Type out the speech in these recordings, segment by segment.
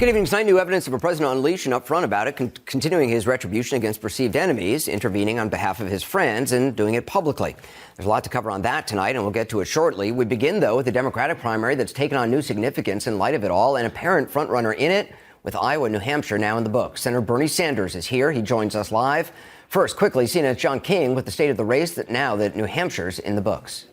Good evening. Tonight, new evidence of a president unleashed and upfront about it, continuing his retribution against perceived enemies, intervening on behalf of his friends and doing it publicly. There's a lot to cover on that tonight, and we'll get to it shortly. We begin, though, with the Democratic primary that's taken on new significance in light of it all, an apparent frontrunner in it, with Iowa and New Hampshire now in the books. Senator Bernie Sanders is here. He joins us live. First, quickly, CNN's John King with the state of the race now that New Hampshire's in the books.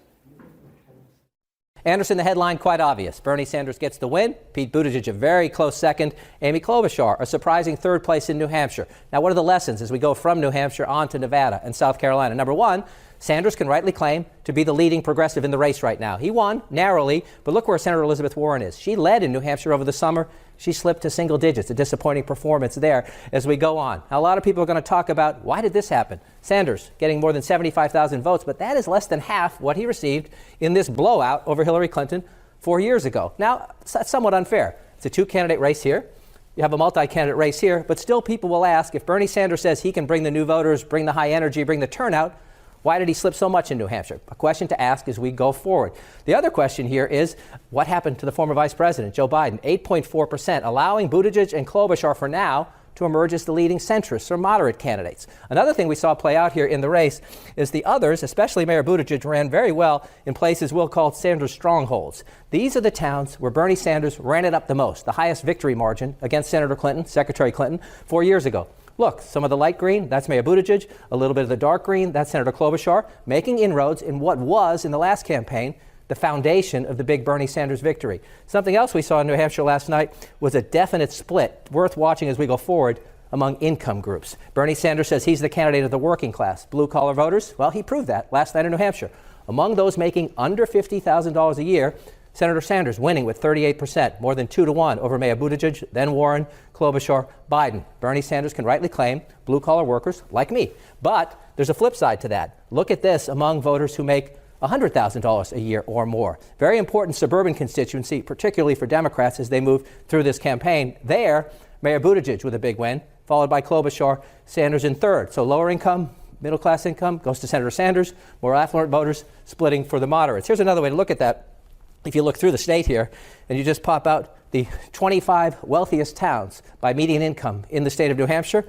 Anderson, the headline quite obvious. Bernie Sanders gets the win. Pete Buttigieg a very close second. Amy Klobuchar a surprising third place in New Hampshire. Now, what are the lessons as we go from New Hampshire on to Nevada and South Carolina? Number one, Sanders can rightly claim to be the leading progressive in the race right now. He won narrowly, but look where Senator Elizabeth Warren is. She led in New Hampshire over the summer. She slipped to single digits, a disappointing performance there as we go on. Now, a lot of people are going to talk about why did this happen? Sanders getting more than 75,000 votes, but that is less than half what he received in this blowout over Hillary Clinton 4 years ago. Now, that's somewhat unfair. It's a two-candidate race here. You have a multi-candidate race here, but still people will ask, if Bernie Sanders says he can bring the new voters, bring the high energy, bring the turnout, why did he slip so much in New Hampshire? A question to ask as we go forward. The other question here is, what happened to the former vice president, Joe Biden? 8.4%, allowing Buttigieg and Klobuchar for now to emerge as the leading centrists or moderate candidates. Another thing we saw play out here in the race is the others, especially Mayor Buttigieg, ran very well in places we'll call Sanders strongholds. These are the towns where Bernie Sanders ran it up the most, the highest victory margin against Senator Clinton, Secretary Clinton, 4 years ago. Look, some of the light green, that's Mayor Buttigieg. A little bit of the dark green, that's Senator Klobuchar, making inroads in what was, in the last campaign, the foundation of the big Bernie Sanders victory. Something else we saw in New Hampshire last night was a definite split, worth watching as we go forward, among income groups. Bernie Sanders says he's the candidate of the working class. Blue-collar voters, well, he proved that last night in New Hampshire. Among those making under $50,000 a year, Senator Sanders winning with 38%, more than 2-1 over Mayor Buttigieg, then Warren, Klobuchar, Biden. Bernie Sanders can rightly claim blue-collar workers like me. But there's a flip side to that. Look at this among voters who make $100,000 a year or more. Very important suburban constituency, particularly for Democrats as they move through this campaign. There, Mayor Buttigieg with a big win, followed by Klobuchar, Sanders in third. So lower income, middle class income goes to Senator Sanders, more affluent voters splitting for the moderates. Here's another way to look at that. If you look through the state here and you just pop out the 25 wealthiest towns by median income in the state of New Hampshire,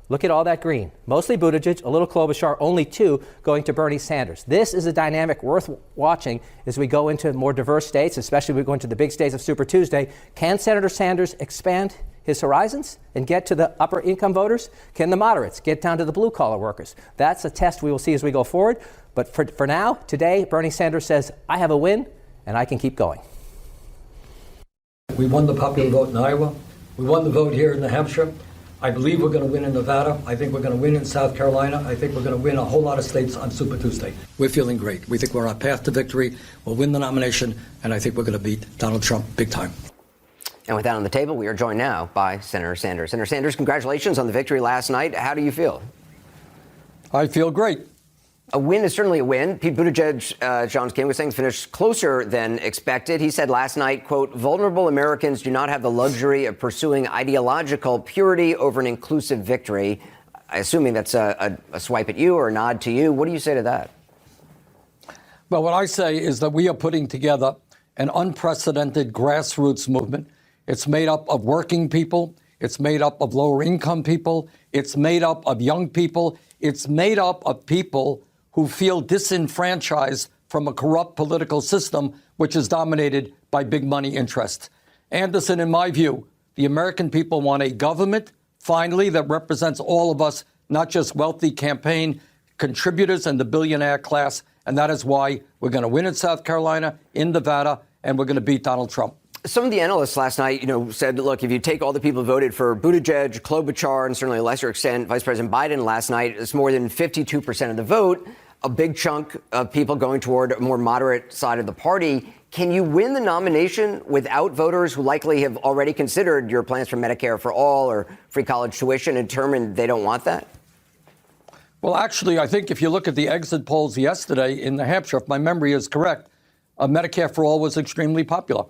look at all that green. Mostly Buttigieg, a little Klobuchar, only 2 going to Bernie Sanders. This is a dynamic worth watching as we go into more diverse states, especially we go into the big states of Super Tuesday. Can Senator Sanders expand his horizons and get to the upper income voters? Can the moderates get down to the blue collar workers? That's a test we will see as we go forward. But for now, today, Bernie Sanders says, I have a win and I can keep going. We won the popular vote in Iowa. We won the vote here in New Hampshire. I believe we're going to win in Nevada. I think we're going to win in South Carolina. I think we're going to win a whole lot of states on Super Tuesday. We're feeling great. We think we're on a path to victory. We'll win the nomination, and I think we're going to beat Donald Trump big time. And with that on the table, we are joined now by Senator Sanders. Senator Sanders, congratulations on the victory last night. How do you feel? I feel great. A win is certainly a win. Pete Buttigieg, John King was saying, finished closer than expected. He said last night, quote, vulnerable Americans do not have the luxury of pursuing ideological purity over an inclusive victory. Assuming that's a swipe at you or a nod to you. What do you say to that? Well, what I say is that we are putting together an unprecedented grassroots movement. It's made up of working people. It's made up of lower income people. It's made up of young people. It's made up of people who feel disenfranchised from a corrupt political system which is dominated by big money interests. Anderson, in my view, the American people want a government, finally, that represents all of us, not just wealthy campaign contributors and the billionaire class. And that is why we're going to win in South Carolina, in Nevada, and we're going to beat Donald Trump. Some of the analysts last night, said, look, if you take all the people who voted for Buttigieg, Klobuchar, and certainly a lesser extent Vice President Biden last night, it's more than 52% of the vote, a big chunk of people going toward a more moderate side of the party. Can you win the nomination without voters who likely have already considered your plans for Medicare for all or free college tuition and determined they don't want that? Well, actually, I think if you look at the exit polls yesterday in New Hampshire, if my memory is correct, Medicare for all was extremely popular.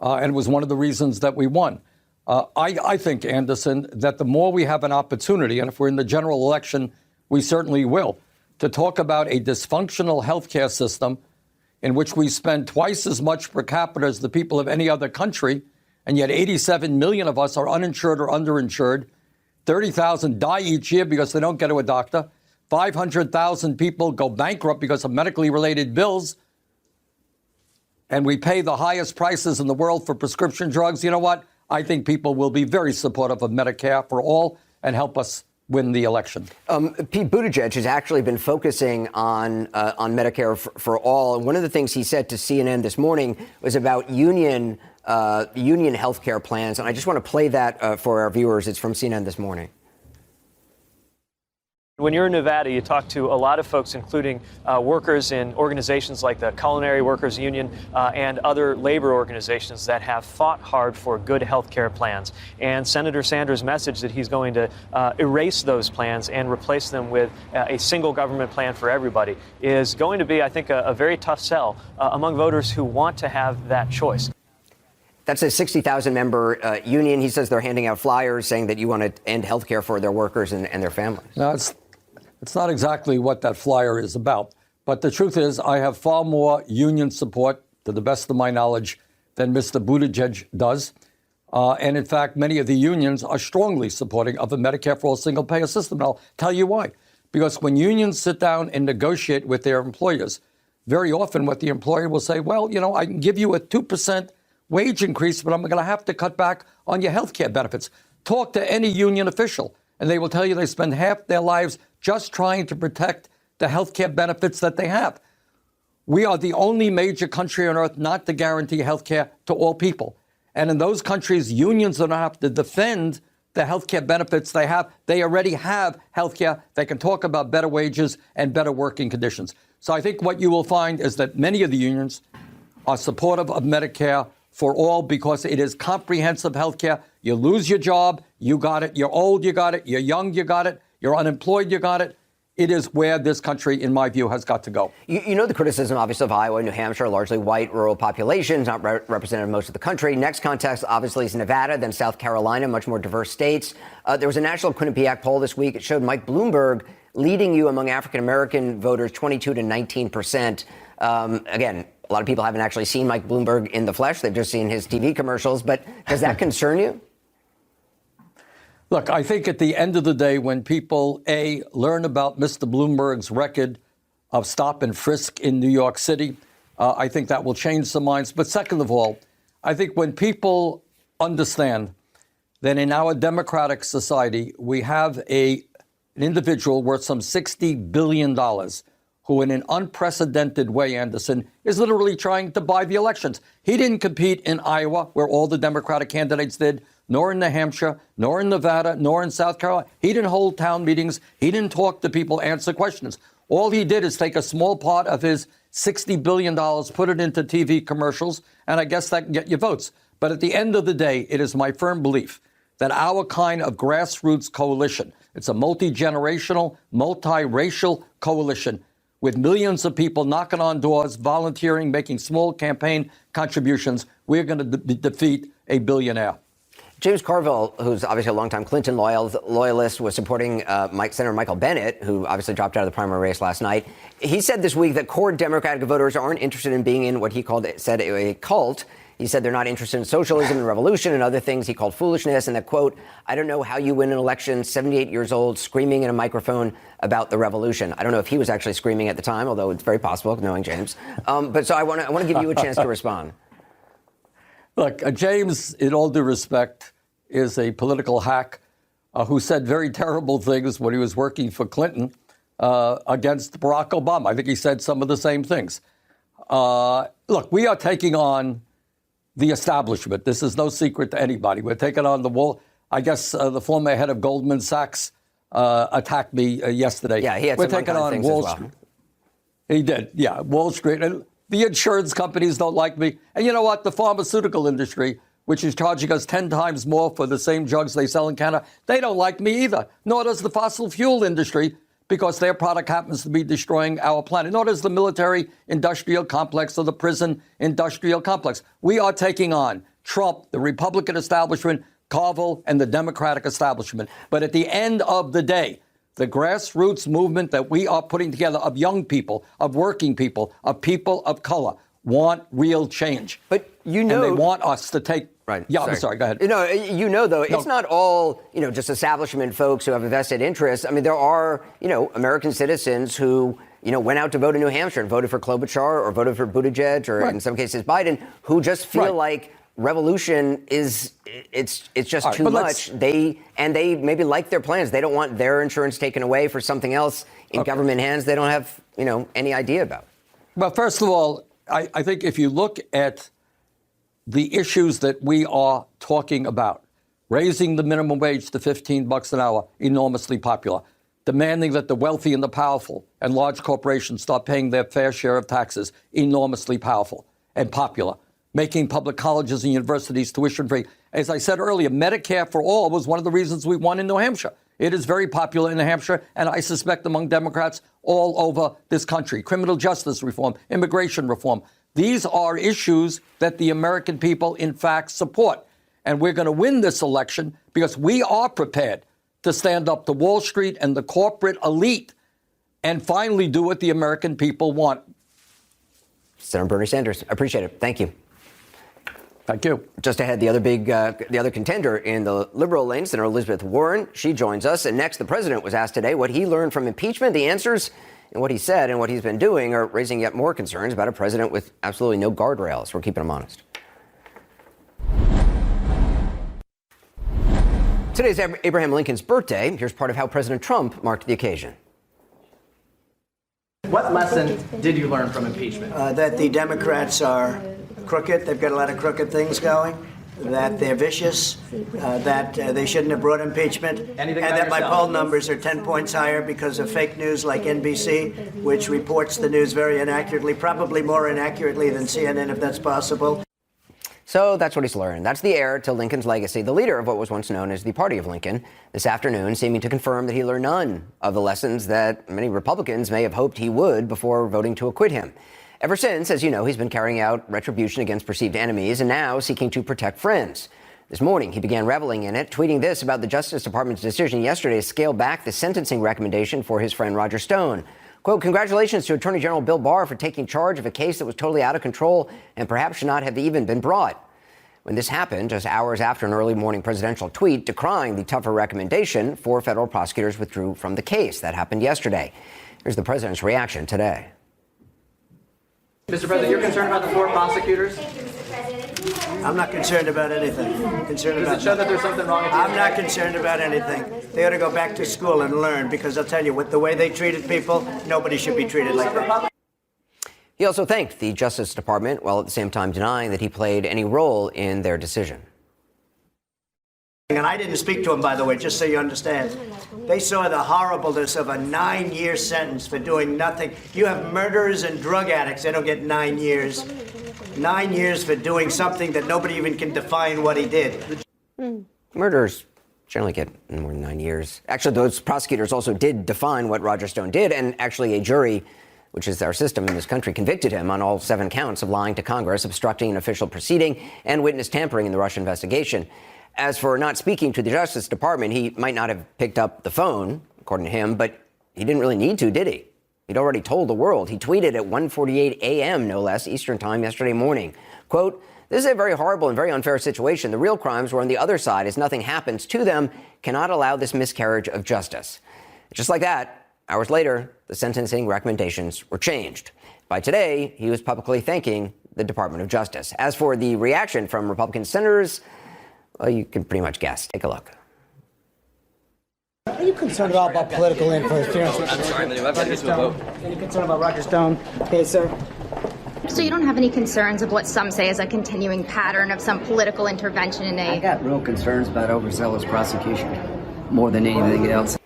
And it was one of the reasons that we won. I think, Anderson, that the more we have an opportunity, and if we're in the general election, we certainly will, to talk about a dysfunctional healthcare system in which we spend twice as much per capita as the people of any other country, and yet 87 million of us are uninsured or underinsured. 30,000 die each year because they don't get to a doctor. 500,000 people go bankrupt because of medically related bills. And we pay the highest prices in the world for prescription drugs. You know what? I think people will be very supportive of Medicare for all and help us win the election. Pete Buttigieg has actually been focusing on Medicare for all. And one of the things he said to CNN this morning was about union health care plans. And I just want to play that for our viewers. It's from CNN this morning. When you're in Nevada, you talk to a lot of folks, including workers in organizations like the Culinary Workers Union and other labor organizations that have fought hard for good health care plans. And Senator Sanders' message that he's going to erase those plans and replace them with a single government plan for everybody is going to be, I think, a very tough sell among voters who want to have that choice. That's a 60,000-member union. He says they're handing out flyers saying that you want to end health care for their workers and their families. No, it's not exactly what that flyer is about. But the truth is, I have far more union support, to the best of my knowledge, than Mr. Buttigieg does. And in fact, many of the unions are strongly supporting of a Medicare for all single-payer system. And I'll tell you why. Because when unions sit down and negotiate with their employers, very often what the employer will say, well, you know, I can give you a 2% wage increase, but I'm going to have to cut back on your health care benefits. Talk to any union official, and they will tell you they spend half their lives just trying to protect the health care benefits that they have. We are the only major country on earth not to guarantee health care to all people. And in those countries, unions don't have to defend the health care benefits they have. They already have health care. They can talk about better wages and better working conditions. So I think what you will find is that many of the unions are supportive of Medicare for all because it is comprehensive health care. You lose your job, you got it. You're old, you got it. You're young, you got it. You're unemployed, you got it. It is where this country, in my view, has got to go. You know the criticism, obviously, of Iowa and New Hampshire, largely white, rural populations, not represented in most of the country. Next context, obviously, is Nevada, then South Carolina, much more diverse states. There was a national Quinnipiac poll this week. It showed Mike Bloomberg leading you among African-American voters, 22 to 19%. Again, a lot of people haven't actually seen Mike Bloomberg in the flesh. They've just seen his TV commercials. But does that concern you? Look, I think at the end of the day, when people, A, learn about Mr. Bloomberg's record of stop and frisk in New York City, I think that will change some minds. But second of all, I think when people understand that in our democratic society, we have an individual worth some $60 billion who in an unprecedented way, Anderson, is literally trying to buy the elections. He didn't compete in Iowa, where all the Democratic candidates did, nor in New Hampshire, nor in Nevada, nor in South Carolina. He didn't hold town meetings. He didn't talk to people, answer questions. All he did is take a small part of his $60 billion, put it into TV commercials, and I guess that can get you votes. But at the end of the day, it is my firm belief that our kind of grassroots coalition, it's a multi-generational, multi-racial coalition with millions of people knocking on doors, volunteering, making small campaign contributions, we're going to defeat a billionaire. James Carville, who's obviously a longtime Clinton loyalist, was supporting Senator Michael Bennet, who obviously dropped out of the primary race last night. He said this week that core Democratic voters aren't interested in being in what he said a cult. He said they're not interested in socialism and revolution and other things he called foolishness. And that, quote, I don't know how you win an election, 78 years old, screaming in a microphone about the revolution. I don't know if he was actually screaming at the time, although it's very possible, knowing James. But so I want to give you a chance to respond. Look, James, in all due respect, is a political hack who said very terrible things when he was working for Clinton against Barack Obama. I think he said some of the same things. Look, we are taking on the establishment. This is no secret to anybody. We're taking on the wall. I guess the former head of Goldman Sachs attacked me yesterday. Yeah, he had some taking on Wall Street. He did, yeah, Wall Street. And the insurance companies don't like me. And you know what? The pharmaceutical industry, which is charging us 10 times more for the same drugs they sell in Canada, they don't like me either. Nor does the fossil fuel industry, because their product happens to be destroying our planet. Nor does the military-industrial complex or the prison-industrial complex. We are taking on Trump, the Republican establishment, Carville, and the Democratic establishment. But at the end of the day, the grassroots movement that we are putting together of young people, of working people of color, want real change. But you know, and they want us to take Right. Yeah, I'm sorry. Go ahead. Though, it's not all, just establishment folks who have a vested interest. I mean, there are, American citizens who, went out to vote in New Hampshire and voted for Klobuchar or voted for Buttigieg or in some cases Biden, who just feel like revolution it's just too much. They maybe like their plans. They don't want their insurance taken away for something else in government hands they don't have, any idea about. Well, first of all, I think if you look at the issues that we are talking about, raising the minimum wage to $15 an hour, enormously popular. Demanding that the wealthy and the powerful and large corporations start paying their fair share of taxes, enormously powerful and popular. Making public colleges and universities tuition free. As I said earlier, Medicare for all was one of the reasons we won in New Hampshire. It is very popular in New Hampshire, and I suspect among Democrats all over this country. Criminal justice reform, immigration reform. These are issues that the American people, in fact, support. And we're going to win this election because we are prepared to stand up to Wall Street and the corporate elite and finally do what the American people want. Senator Bernie Sanders, appreciate it. Thank you. Thank you. Just ahead, the other contender in the liberal lane, Senator Elizabeth Warren. She joins us. And next, the president was asked today what he learned from impeachment. The answers and what he said and what he's been doing are raising yet more concerns about a president with absolutely no guardrails. We're keeping him honest. Today's Abraham Lincoln's birthday. Here's part of how President Trump marked the occasion. What lesson did you learn from impeachment? That the Democrats are crooked. They've got a lot of crooked things going. That they're vicious. That they shouldn't have brought impeachment. And that my poll numbers are 10 points higher because of fake news like NBC, which reports the news very inaccurately, probably more inaccurately than CNN, if that's possible. So that's what he's learned. That's the heir to Lincoln's legacy, the leader of what was once known as the Party of Lincoln, this afternoon seeming to confirm that he learned none of the lessons that many Republicans may have hoped he would before voting to acquit him. Ever since, as you know, he's been carrying out retribution against perceived enemies and now seeking to protect friends. This morning, he began reveling in it, tweeting this about the Justice Department's decision yesterday to scale back the sentencing recommendation for his friend Roger Stone. Quote, congratulations to Attorney General Bill Barr for taking charge of a case that was totally out of control and perhaps should not have even been brought. When this happened, just hours after an early morning presidential tweet decrying the tougher recommendation, 4 federal prosecutors withdrew from the case. That happened yesterday. Here's the president's reaction today. Mr. President, you're concerned about the 4 prosecutors? I'm not concerned about anything. Does it show that there's something wrong with you? I'm not concerned about anything. They ought to go back to school and learn, because I'll tell you, with the way they treated people, nobody should be treated like that. He also thanked the Justice Department while at the same time denying that he played any role in their decision. And I didn't speak to him, by the way, just so you understand. They saw the horribleness of a 9-year sentence for doing nothing. You have murderers and drug addicts. They don't get 9 years. 9 years for doing something that nobody even can define what he did. Murderers generally get more than 9 years. Actually, those prosecutors also did define what Roger Stone did, and actually a jury, which is our system in this country, convicted him on all 7 counts of lying to Congress, obstructing an official proceeding, and witness tampering in the Russia investigation. As for not speaking to the Justice Department, he might not have picked up the phone, according to him, but he didn't really need to, did he? He'd already told the world. He tweeted at 1:48 a.m., no less, Eastern time yesterday morning. Quote, this is a very horrible and very unfair situation. The real crimes were on the other side. As nothing happens to them, cannot allow this miscarriage of justice. Just like that, hours later, the sentencing recommendations were changed. By today, he was publicly thanking the Department of Justice. As for the reaction from Republican senators, well, you can pretty much guess. Take a look. Are you concerned at all about political interference? I'm sorry, I'm about to get to a vote. Are you concerned about Roger Stone? Okay, sir. So you don't have any concerns of what some say is a continuing pattern of some political intervention in I got real concerns about overzealous prosecution more than anything else.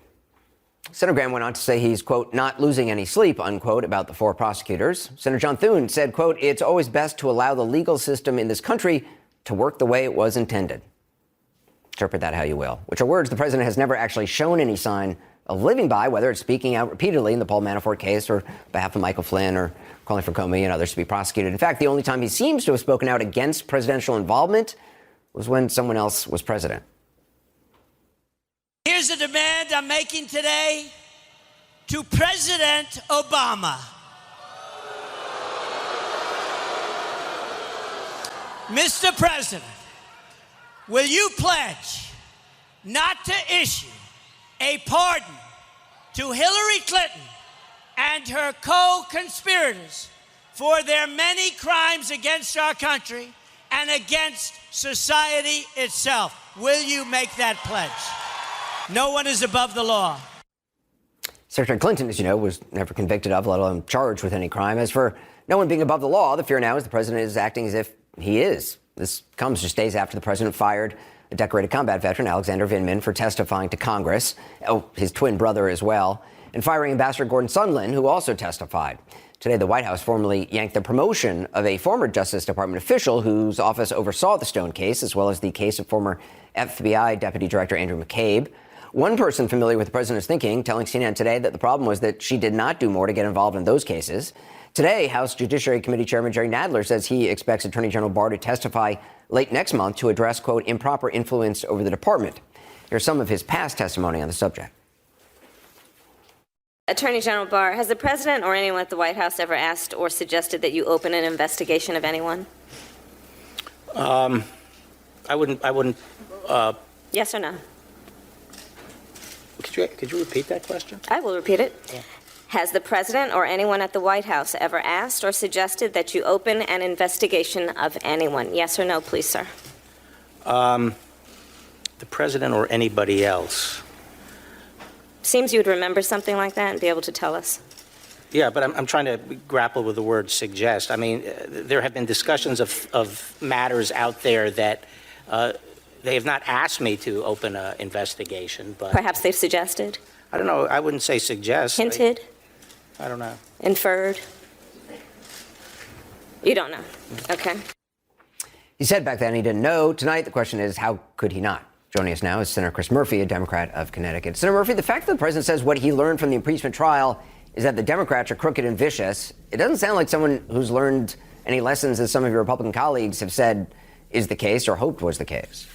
Senator Graham went on to say he's, quote, not losing any sleep, unquote, about the 4 prosecutors. Senator John Thune said, quote, it's always best to allow the legal system in this country to work the way it was intended. Interpret that how you will, which are words the president has never actually shown any sign of living by, whether it's speaking out repeatedly in the Paul Manafort case or on behalf of Michael Flynn or calling for Comey and others to be prosecuted. In fact, the only time he seems to have spoken out against presidential involvement was when someone else was president. Here's a demand I'm making today to President Obama. Mr. President, will you pledge not to issue a pardon to Hillary Clinton and her co-conspirators for their many crimes against our country and against society itself? Will you make that pledge? No one is above the law. Secretary Clinton, as you know, was never convicted of, let alone charged with any crime. As for no one being above the law, the fear now is the president is acting as if he is. This comes just days after the president fired a decorated combat veteran, Alexander Vindman, for testifying to Congress. Oh, his twin brother as well. And firing Ambassador Gordon Sondland, who also testified. Today, the White House formally yanked the promotion of a former Justice Department official whose office oversaw the Stone case, as well as the case of former FBI Deputy Director Andrew McCabe. One person familiar with the president's thinking telling CNN today that the problem was that she did not do more to get involved in those cases. Today, House Judiciary Committee Chairman Jerry Nadler says he expects Attorney General Barr to testify late next month to address, quote, improper influence over the department. Here's some of his past testimony on the subject. Attorney General Barr, has the president or anyone at the White House ever asked or suggested that you open an investigation of anyone? I wouldn't. Yes or no? Could you repeat that question? I will repeat it. Yeah. Has the president or anyone at the White House ever asked or suggested that you open an investigation of anyone? Yes or no, please, sir? The president or anybody else? Seems you would remember something like that and be able to tell us. Yeah, but I'm trying to grapple with the word suggest. I mean, there have been discussions of matters out there that they have not asked me to open an investigation, but Perhaps they've suggested? I don't know. I wouldn't say suggest. Hinted? I don't know. Inferred? You don't know. Okay. He said back then he didn't know. Tonight, the question is, how could he not? Joining us now is Senator Chris Murphy, a Democrat of Connecticut. Senator Murphy, the fact that the president says what he learned from the impeachment trial is that the Democrats are crooked and vicious, it doesn't sound like someone who's learned any lessons that some of your Republican colleagues have said is the case or hoped was the case.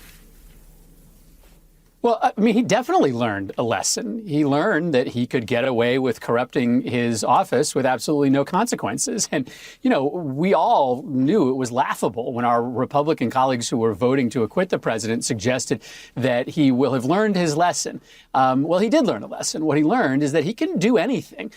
Well, I mean, he definitely learned a lesson. He learned that he could get away with corrupting his office with absolutely no consequences. And, you know, we all knew it was laughable when our Republican colleagues who were voting to acquit the president suggested that he will have learned his lesson. Well, he did learn a lesson. What he learned is that he can do anything.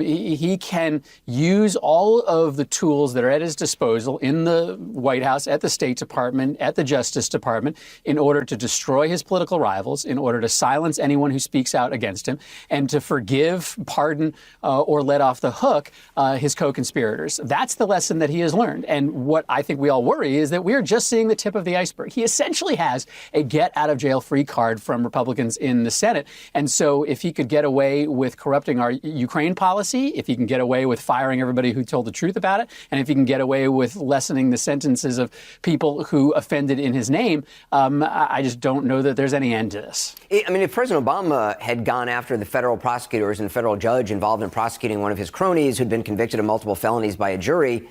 He can use all of the tools that are at his disposal in the White House, at the State Department, at the Justice Department, in order to destroy his political rivals, in order to silence anyone who speaks out against him, and to forgive, pardon, or let off the hook his co-conspirators. That's the lesson that he has learned. And what I think we all worry is that we're just seeing the tip of the iceberg. He essentially has a get-out-of-jail-free card from Republicans in the Senate. And so if he could get away with corrupting our Ukraine policy, if he can get away with firing everybody who told the truth about it, and if he can get away with lessening the sentences of people who offended in his name, I just don't know that there's any end to this. I mean, if President Obama had gone after the federal prosecutors and federal judge involved in prosecuting one of his cronies who'd been convicted of multiple felonies by a jury,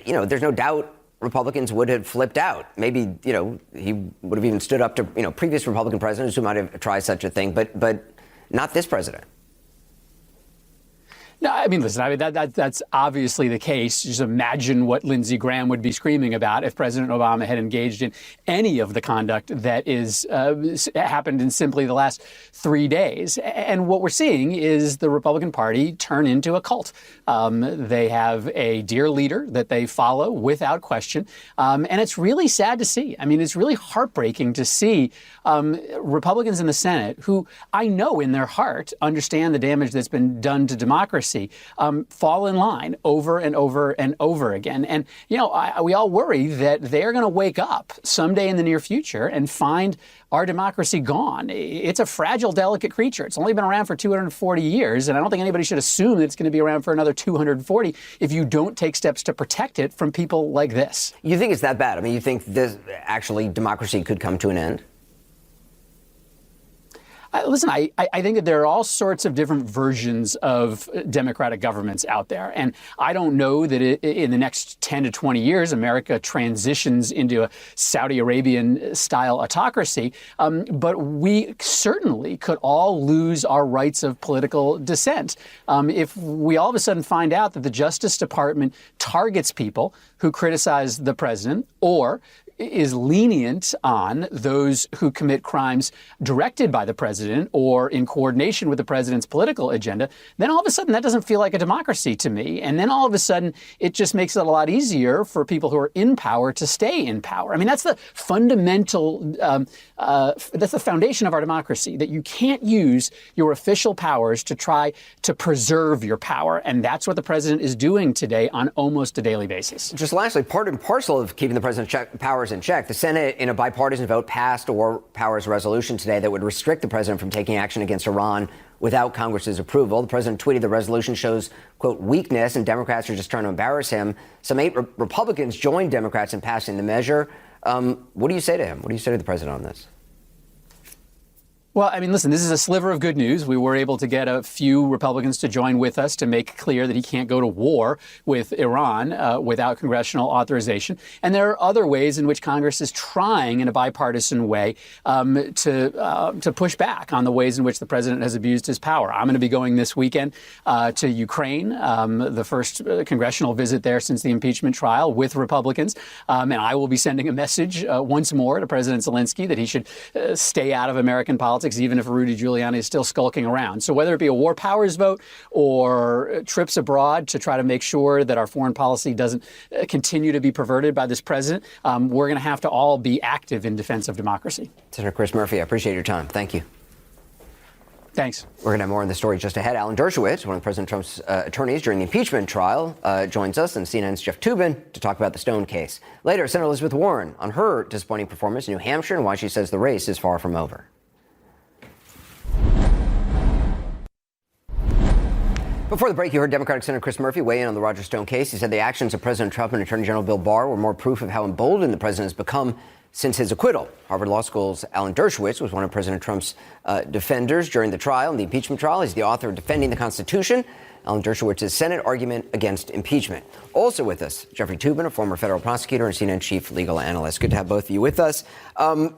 you know, there's no doubt Republicans would have flipped out. Maybe, you know, he would have even stood up to, you know, previous Republican presidents who might have tried such a thing, but not this president. No, I mean, listen, I mean, that's obviously the case. Just imagine what Lindsey Graham would be screaming about if President Obama had engaged in any of the conduct that is happened in simply the last 3 days. And what we're seeing is the Republican Party turn into a cult. They have a dear leader that they follow without question. And it's really sad to see. I mean, it's really heartbreaking to see Republicans in the Senate who I know in their heart understand the damage that's been done to democracy fall in line over and over and over again. And, you know, we all worry that they're going to wake up someday in the near future and find our democracy gone. It's a fragile, delicate creature. It's only been around for 240 years, and I don't think anybody should assume that it's going to be around for another 240 if you don't take steps to protect it from people like this. You think it's that bad? I mean, you think this actually democracy could come to an end? Listen, I think that there are all sorts of different versions of democratic governments out there. And I don't know that in the next 10 to 20 years, America transitions into a Saudi Arabian-style autocracy. But we certainly could all lose our rights of political dissent if we all of a sudden find out that the Justice Department targets people who criticize the president or is lenient on those who commit crimes directed by the president or in coordination with the president's political agenda, then all of a sudden that doesn't feel like a democracy to me. And then all of a sudden it just makes it a lot easier for people who are in power to stay in power. I mean, that's the fundamental, that's the foundation of our democracy, that you can't use your official powers to try to preserve your power. And that's what the president is doing today on almost a daily basis. Just lastly, part and parcel of keeping the president's powers in check, the Senate, in a bipartisan vote, passed a war powers resolution today that would restrict the president from taking action against Iran without Congress's approval. The president tweeted the resolution shows, quote, weakness, and Democrats are just trying to embarrass him. Some 8 Republicans joined Democrats in passing the measure. What do you say to him? What do you say to the president on this? Well, I mean, listen, this is a sliver of good news. We were able to get a few Republicans to join with us to make clear that he can't go to war with Iran without congressional authorization. And there are other ways in which Congress is trying in a bipartisan way to push back on the ways in which the president has abused his power. I'm going to be going this weekend to Ukraine, the first congressional visit there since the impeachment trial with Republicans. And I will be sending a message once more to President Zelensky that he should stay out of American politics, even if Rudy Giuliani is still skulking around. So whether it be a war powers vote or trips abroad to try to make sure that our foreign policy doesn't continue to be perverted by this president, we're going to have to all be active in defense of democracy. Senator Chris Murphy, I appreciate your time. Thank you. Thanks. We're going to have more on the story just ahead. Alan Dershowitz, one of President Trump's attorneys during the impeachment trial, joins us, and CNN's Jeff Toobin to talk about the Stone case. Later, Senator Elizabeth Warren on her disappointing performance in New Hampshire and why she says the race is far from over. Before the break, you heard Democratic Senator Chris Murphy weigh in on the Roger Stone case. He said the actions of President Trump and Attorney General Bill Barr were more proof of how emboldened the president has become since his acquittal. Harvard Law School's Alan Dershowitz was one of President Trump's defenders during the trial, in the impeachment trial. He's the author of Defending the Constitution, Alan Dershowitz's Senate argument against impeachment. Also with us, Jeffrey Toobin, a former federal prosecutor and CNN chief legal analyst. Good to have both of you with us.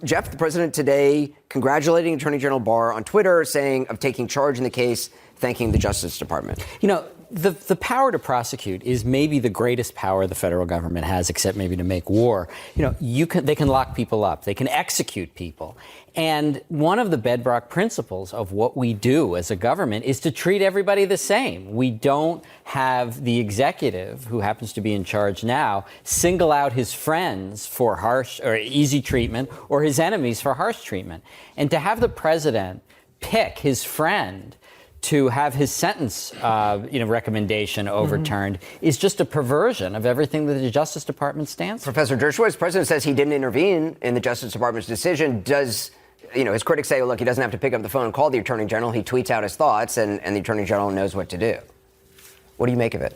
Jeff, the president today congratulating Attorney General Barr on Twitter, saying of taking charge in the case, thanking the Justice Department. You know, the power to prosecute is maybe the greatest power the federal government has, except maybe to make war. You know, they can lock people up. They can execute people. And one of the bedrock principles of what we do as a government is to treat everybody the same. We don't have the executive, who happens to be in charge now, single out his friends for harsh or easy treatment or his enemies for harsh treatment. And to have the president pick his friend to have his sentence, recommendation overturned is just a perversion of everything that the Justice Department stands for. Professor Dershowitz, the president says he didn't intervene in the Justice Department's decision. Does, his critics say, look, he doesn't have to pick up the phone and call the Attorney General. He tweets out his thoughts, and the Attorney General knows what to do. What do you make of it?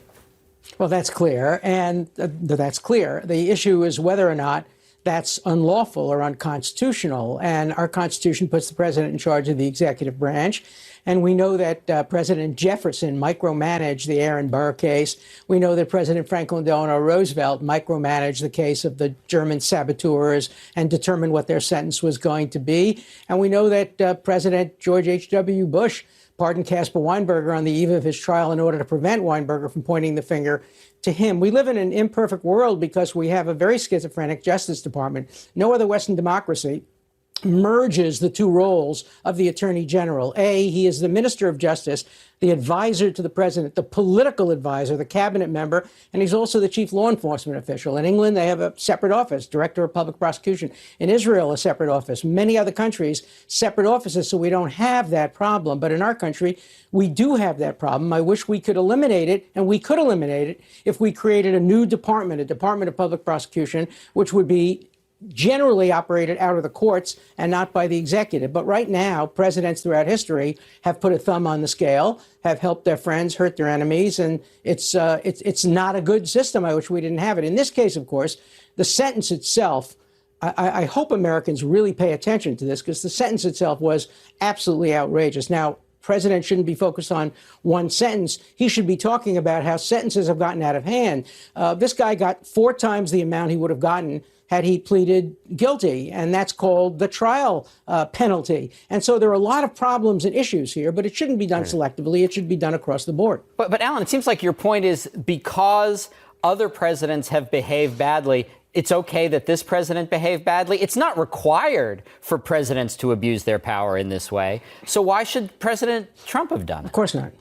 Well, that's clear, and that's clear. The issue is whether or not that's unlawful or unconstitutional. And our Constitution puts the president in charge of the executive branch. And we know that President Jefferson micromanaged the Aaron Burr case. We know that President Franklin Delano Roosevelt micromanaged the case of the German saboteurs and determined what their sentence was going to be. And we know that President George H.W. Bush pardoned Caspar Weinberger on the eve of his trial in order to prevent Weinberger from pointing the finger to him. We live in an imperfect world because we have a very schizophrenic Justice Department. No other Western democracy merges the two roles of the Attorney General. He is the Minister of Justice, the advisor to the president, the political advisor, the cabinet member, and he's also the chief law enforcement official. In England, they have a separate office, Director of Public Prosecution. In Israel, a separate office. Many other countries, separate offices, so we don't have that problem. But in our country, we do have that problem. I wish we could eliminate it, and we could eliminate it if we created a new department, a Department of Public Prosecution, which would be generally operated out of the courts and not by the executive. But right now, presidents throughout history have put a thumb on the scale, have helped their friends, hurt their enemies, and it's not a good system. I wish we didn't have it. In this case, of course, the sentence itself, I hope Americans really pay attention to this, because the sentence itself was absolutely outrageous. Now, president shouldn't be focused on one sentence. He should be talking about how sentences have gotten out of hand. This guy got 4 times the amount he would have gotten had he pleaded guilty, and that's called the trial penalty. And so there are a lot of problems and issues here, but it shouldn't be done selectively. It should be done across the board. But Alan, it seems like your point is because other presidents have behaved badly, it's okay that this president behaved badly. It's not required for presidents to abuse their power in this way. So why should President Trump have done it? Of course not.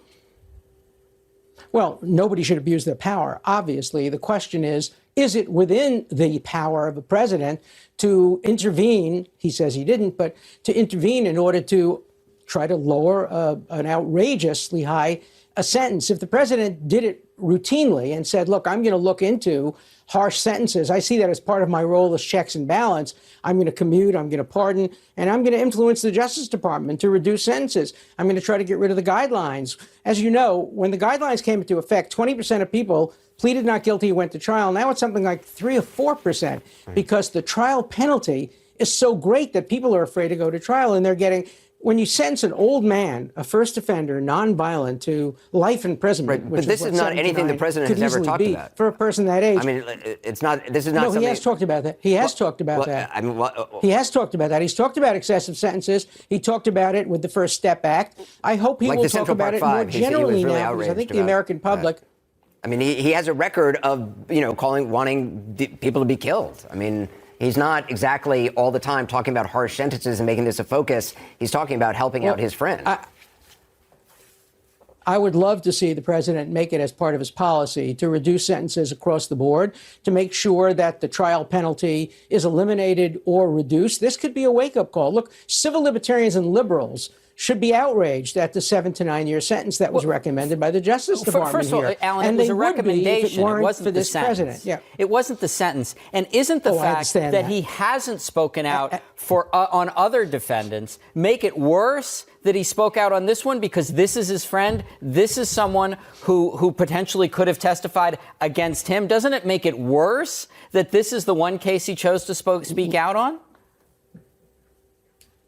Well, nobody should abuse their power. Obviously, the question is it within the power of a president to intervene? He says he didn't, but to intervene in order to try to lower an outrageously high sentence. If the president did it routinely and said, look, I'm going to look into harsh sentences. I see that as part of my role as checks and balance. I'm going to commute, I'm going to pardon, and I'm going to influence the Justice Department to reduce sentences. I'm going to try to get rid of the guidelines. As you know, when the guidelines came into effect, 20% of people pleaded not guilty, went to trial. Now it's something like 3 or 4% because the trial penalty is so great that people are afraid to go to trial, and they're getting... When you sentence an old man, a first offender, nonviolent, to life imprisonment, right, but this is not anything the president has ever talked about for a person that age. I mean, it's not. This is not. No, something... he has talked about that. He has talked about that. I mean, he has talked about that. He's talked about excessive sentences. He talked about it with the First Step Act. I hope he will talk about it more generally now, because I think the American public. I mean, he has a record of wanting people to be killed. I mean. He's not exactly all the time talking about harsh sentences and making this a focus. He's talking about helping out his friend. I would love to see the president make it as part of his policy to reduce sentences across the board, to make sure that the trial penalty is eliminated or reduced. This could be a wake-up call. Look, civil libertarians and liberals should be outraged at the 7 to 9 year sentence that was recommended by the Justice Department first of all, here. Alan, and it was they a would be recommendation. if it weren't wasn't for this the sentence. president. Yeah. It wasn't the sentence. And isn't the fact that he hasn't spoken out on other defendants make it worse that he spoke out on this one because this is his friend? This is someone who potentially could have testified against him. Doesn't it make it worse that this is the one case he chose to speak out on?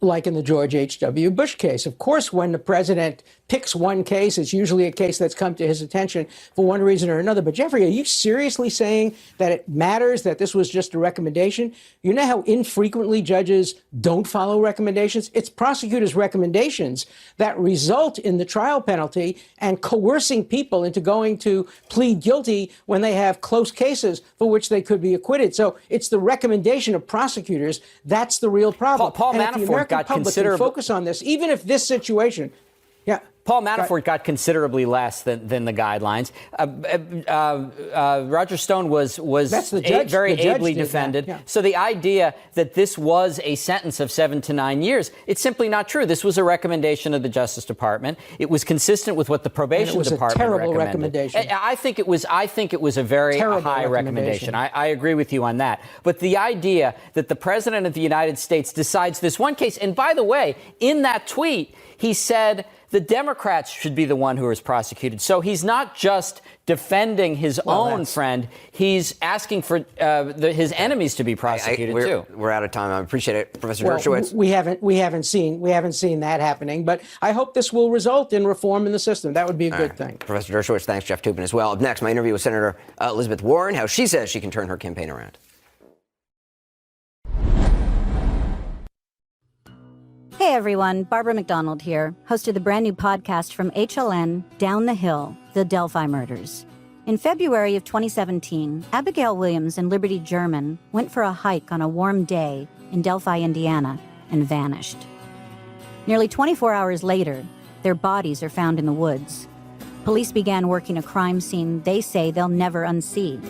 Like in the George H.W. Bush case. Of course, when the president picks one case, it's usually a case that's come to his attention for one reason or another. But Jeffrey, are you seriously saying that it matters that this was just a recommendation? You know how infrequently judges don't follow recommendations? It's prosecutors' recommendations that result in the trial penalty and coercing people into going to plead guilty when they have close cases for which they could be acquitted. So it's the recommendation of prosecutors that's the real problem. Paul Manafort got considerably focus on this, even if this situation. Yeah. Paul Manafort got considerably less than the guidelines. Roger Stone was very ably defended. Yeah. So the idea that this was a sentence of 7 to 9 years, it's simply not true. This was a recommendation of the Justice Department. It was consistent with what the probation department terrible recommended. Recommendation. I think it was a very high recommendation. I agree with you on that. But the idea that the president of the United States decides this one case, and by the way, in that tweet, he said the Democrats should be the one who is prosecuted. So he's not just defending his own friend. He's asking for his enemies to be prosecuted too. We're out of time. I appreciate it, Professor Dershowitz. We haven't seen that happening. But I hope this will result in reform in the system. That would be a good thing. Professor Dershowitz, thanks, Jeff Toobin as well. Up next, my interview with Senator Elizabeth Warren, how she says she can turn her campaign around. Hey everyone, Barbara McDonald here, host of the brand new podcast from HLN, Down the Hill, The Delphi Murders. In February of 2017, Abigail Williams and Liberty German went for a hike on a warm day in Delphi, Indiana, and vanished. Nearly 24 hours later, their bodies are found in the woods. Police began working a crime scene they say they'll never unsee.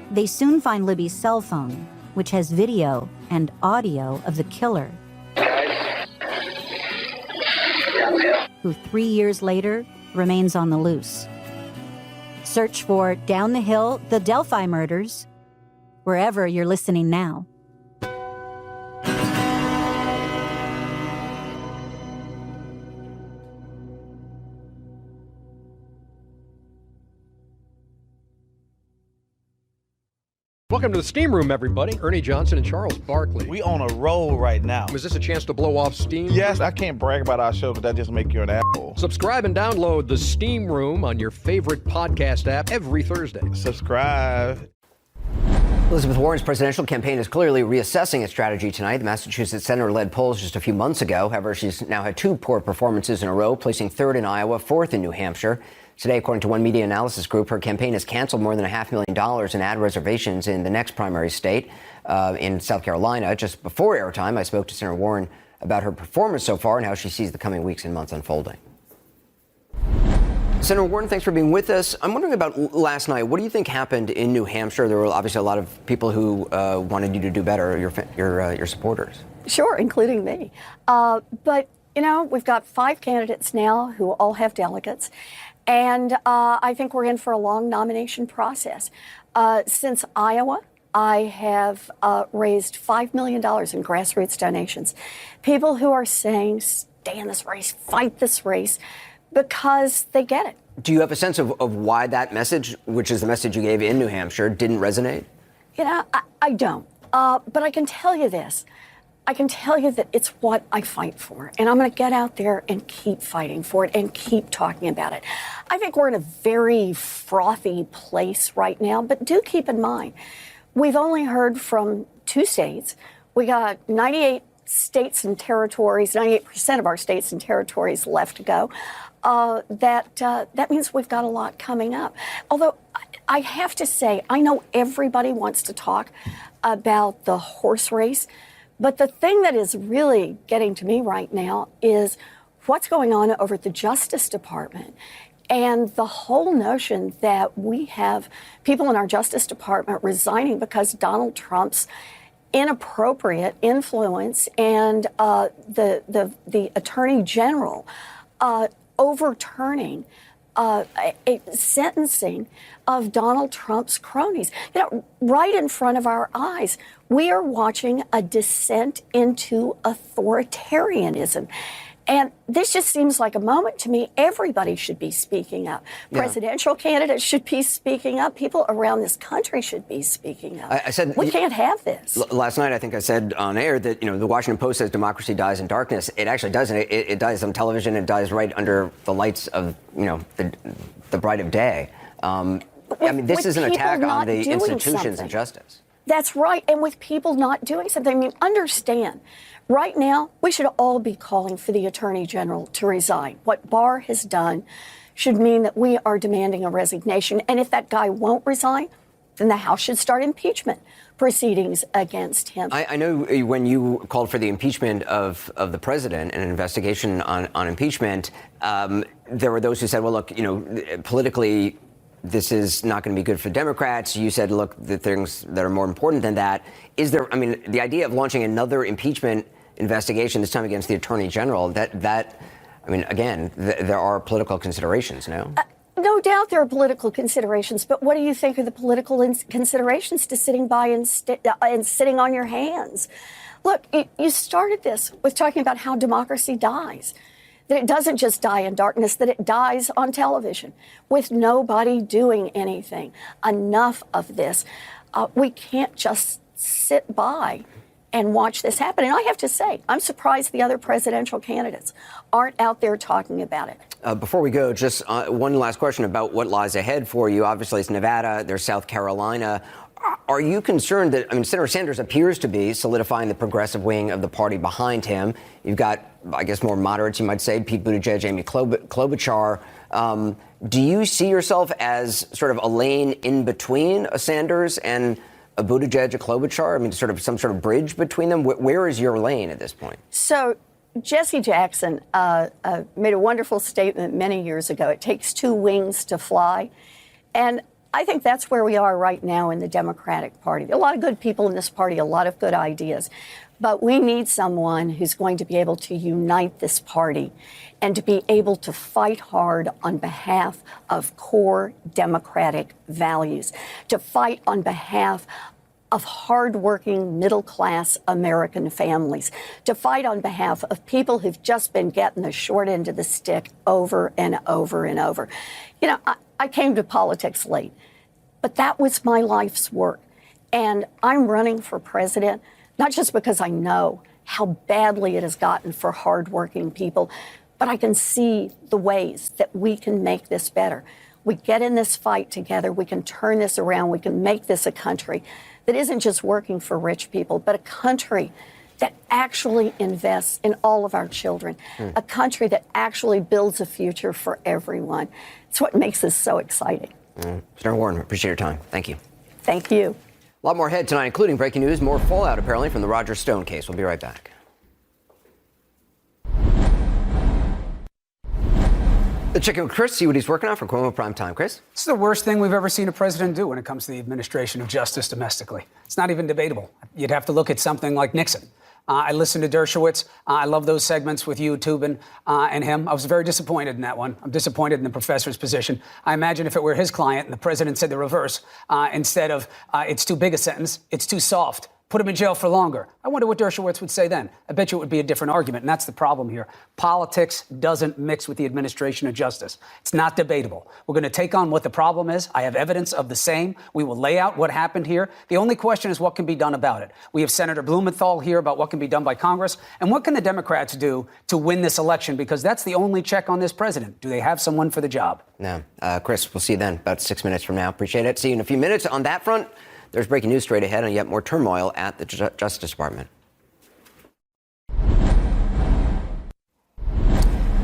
They soon find Libby's cell phone, which has video and audio of the killer, who 3 years later remains on the loose. Search for Down the Hill, The Delphi Murders, wherever you're listening now. Welcome to the Steam Room, everybody. Ernie Johnson and Charles Barkley. We on a roll right now. Is this a chance to blow off steam? Yes, I can't brag about our show, but that just make you an asshole. Subscribe and download the Steam Room on your favorite podcast app every Thursday. Subscribe. Elizabeth Warren's presidential campaign is clearly reassessing its strategy tonight. The Massachusetts senator led polls just a few months ago. However, she's now had two poor performances in a row, placing third in Iowa, fourth in New Hampshire. Today, according to one media analysis group, her campaign has canceled more than $500,000 in ad reservations in the next primary state in South Carolina. Just before airtime, I spoke to Senator Warren about her performance so far and how she sees the coming weeks and months unfolding. Senator Warren, thanks for being with us. I'm wondering about last night. What do you think happened in New Hampshire? There were obviously a lot of people who wanted you to do better, your supporters. Sure, including me. But, you know, we've got 5 candidates now who all have delegates. And I think we're in for a long nomination process. Since Iowa, I have raised $5 million in grassroots donations. People who are saying, stay in this race, fight this race, because they get it. Do you have a sense of why that message, which is the message you gave in New Hampshire, didn't resonate? You know, I don't. But I can tell you this. I can tell you that it's what I fight for. And I'm going to get out there and keep fighting for it and keep talking about it. I think we're in a very frothy place right now. But do keep in mind, we've only heard from 2 states. We got 98 states and territories, 98% of our states and territories left to go. That means we've got a lot coming up. Although I have to say, I know everybody wants to talk about the horse race, but the thing that is really getting to me right now is what's going on over at the Justice Department and the whole notion that we have people in our Justice Department resigning because Donald Trump's inappropriate influence and the Attorney General overturning a sentencing of Donald Trump's cronies. You know, right in front of our eyes, we are watching a descent into authoritarianism. And this just seems like a moment to me. Everybody should be speaking up. Yeah. Presidential candidates should be speaking up. People around this country should be speaking up. I said we can't have this. Last night, I think I said on air that, the Washington Post says democracy dies in darkness. It actually doesn't. It dies on television. It dies right under the lights of, the bright of day. This is an attack on the institutions and justice. That's right. And with people not doing something, understand. Right now, we should all be calling for the Attorney General to resign. What Barr has done should mean that we are demanding a resignation. And if that guy won't resign, then the House should start impeachment proceedings against him. I know when you called for the impeachment of the president and an investigation on impeachment, there were those who said, well, look, politically, this is not going to be good for Democrats. You said, look, the things that are more important than that. Is there, the idea of launching another impeachment investigation, this time against the Attorney General, there are political considerations, no? No doubt there are political considerations, but what do you think are the political considerations to sitting by and sitting on your hands? Look, you started this with talking about how democracy dies. That it doesn't just die in darkness, that it dies on television with nobody doing anything. Enough of this. We can't just sit by and watch this happen. And I have to say, I'm surprised the other presidential candidates aren't out there talking about it. Before we go, just one last question about what lies ahead for you. Obviously, it's Nevada, there's South Carolina. Are you concerned that, Senator Sanders appears to be solidifying the progressive wing of the party behind him. You've got, I guess, more moderates, you might say, Pete Buttigieg, Amy Klobuchar. Do you see yourself as sort of a lane in between a Sanders and a Buttigieg, a Klobuchar? Sort of some sort of bridge between them? Where is your lane at this point? So Jesse Jackson made a wonderful statement many years ago. It takes 2 wings to fly. And I think that's where we are right now in the Democratic Party. A lot of good people in this party, a lot of good ideas. But we need someone who's going to be able to unite this party and to be able to fight hard on behalf of core Democratic values, to fight on behalf of hardworking middle-class American families, to fight on behalf of people who've just been getting the short end of the stick over and over and over. I came to politics late, but that was my life's work. And I'm running for president, not just because I know how badly it has gotten for hardworking people, but I can see the ways that we can make this better. We get in this fight together, we can turn this around, we can make this a country that isn't just working for rich people, but a country that actually invests in all of our children, a country that actually builds a future for everyone. It's what makes this so exciting. Senator Warren, appreciate your time. Thank you. Thank you. A lot more ahead tonight, including breaking news, more fallout apparently from the Roger Stone case. We'll be right back. Let's check in with Chris, see what he's working on for Cuomo Prime Time. Chris? It's the worst thing we've ever seen a president do when it comes to the administration of justice domestically. It's not even debatable. You'd have to look at something like Nixon. I listened to Dershowitz. I love those segments with you, Toobin, and him. I was very disappointed in that one. I'm disappointed in the professor's position. I imagine if it were his client and the president said the reverse, instead of it's too big a sentence, it's too soft, put him in jail for longer. I wonder what Dershowitz would say then. I bet you it would be a different argument, and that's the problem here. Politics doesn't mix with the administration of justice. It's not debatable. We're going to take on what the problem is. I have evidence of the same. We will lay out what happened here. The only question is what can be done about it. We have Senator Blumenthal here about what can be done by Congress, and what can the Democrats do to win this election, because that's the only check on this president. Do they have someone for the job? No. Chris, we'll see you then about 6 minutes from now. Appreciate it. See you in a few minutes. On that front, there's breaking news straight ahead on yet more turmoil at the Justice Department.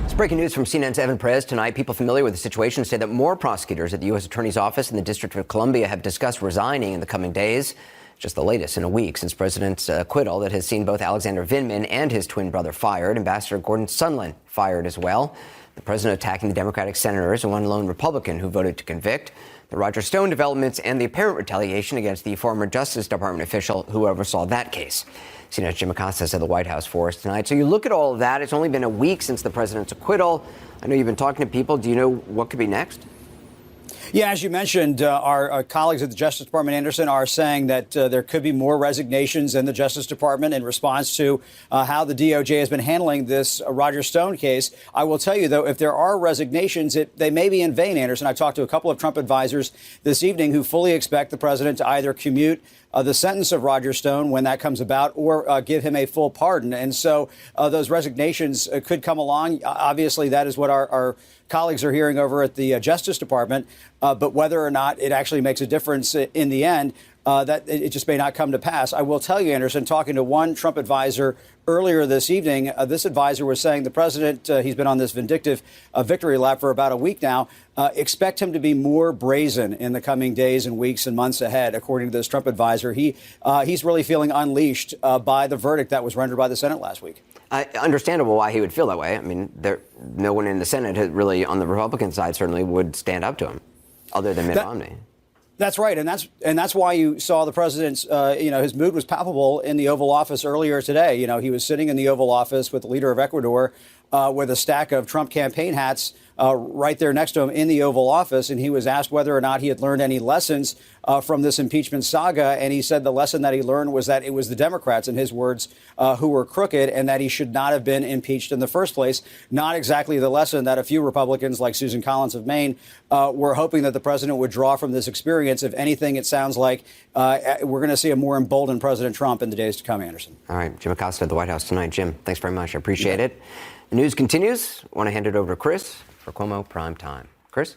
It's breaking news from CNN's Evan Perez tonight. People familiar with the situation say that more prosecutors at the U.S. Attorney's Office in the District of Columbia have discussed resigning in the coming days. Just the latest in a week since President's acquittal that has seen both Alexander Vindman and his twin brother fired. Ambassador Gordon Sondland fired as well. The president attacking the Democratic senators and one lone Republican who voted to convict. The Roger Stone developments and the apparent retaliation against the former Justice Department official who oversaw that case. CNN's Jim Acosta is at the White House for us tonight. So you look at all of that. It's only been a week since the president's acquittal. I know you've been talking to people. Do you know what could be next? Yeah, as you mentioned, our colleagues at the Justice Department, Anderson, are saying that there could be more resignations in the Justice Department in response to how the DOJ has been handling this Roger Stone case. I will tell you, though, if there are resignations, they may be in vain, Anderson. I talked to a couple of Trump advisors this evening who fully expect the president to either commute the sentence of Roger Stone when that comes about or give him a full pardon. And so those resignations could come along. Obviously, that is what our colleagues are hearing over at the Justice Department. But whether or not it actually makes a difference in the end, that it just may not come to pass. I will tell you, Anderson, talking to one Trump advisor earlier this evening, this advisor was saying the president, he's been on this vindictive victory lap for about a week now, expect him to be more brazen in the coming days and weeks and months ahead, according to this Trump advisor. He's really feeling unleashed by the verdict that was rendered by the Senate last week. Understandable why he would feel that way. I mean, no one in the Senate really, on the Republican side, certainly would stand up to him, other than Mitt Romney. That's right, and that's why you saw the president's, his mood was palpable in the Oval Office earlier today. You know, he was sitting in the Oval Office with the leader of Ecuador with a stack of Trump campaign hats right there next to him in the Oval Office, and he was asked whether or not he had learned any lessons from this impeachment saga, and he said the lesson that he learned was that it was the Democrats, in his words, who were crooked, and that he should not have been impeached in the first place. Not exactly the lesson that a few Republicans, like Susan Collins of Maine, were hoping that the president would draw from this experience. If anything, it sounds like we're going to see a more emboldened President Trump in the days to come, Anderson. All right, Jim Acosta at the White House tonight. Jim, thanks very much. I appreciate it. The news continues. I want to hand it over to Chris for Cuomo Prime Time. Chris?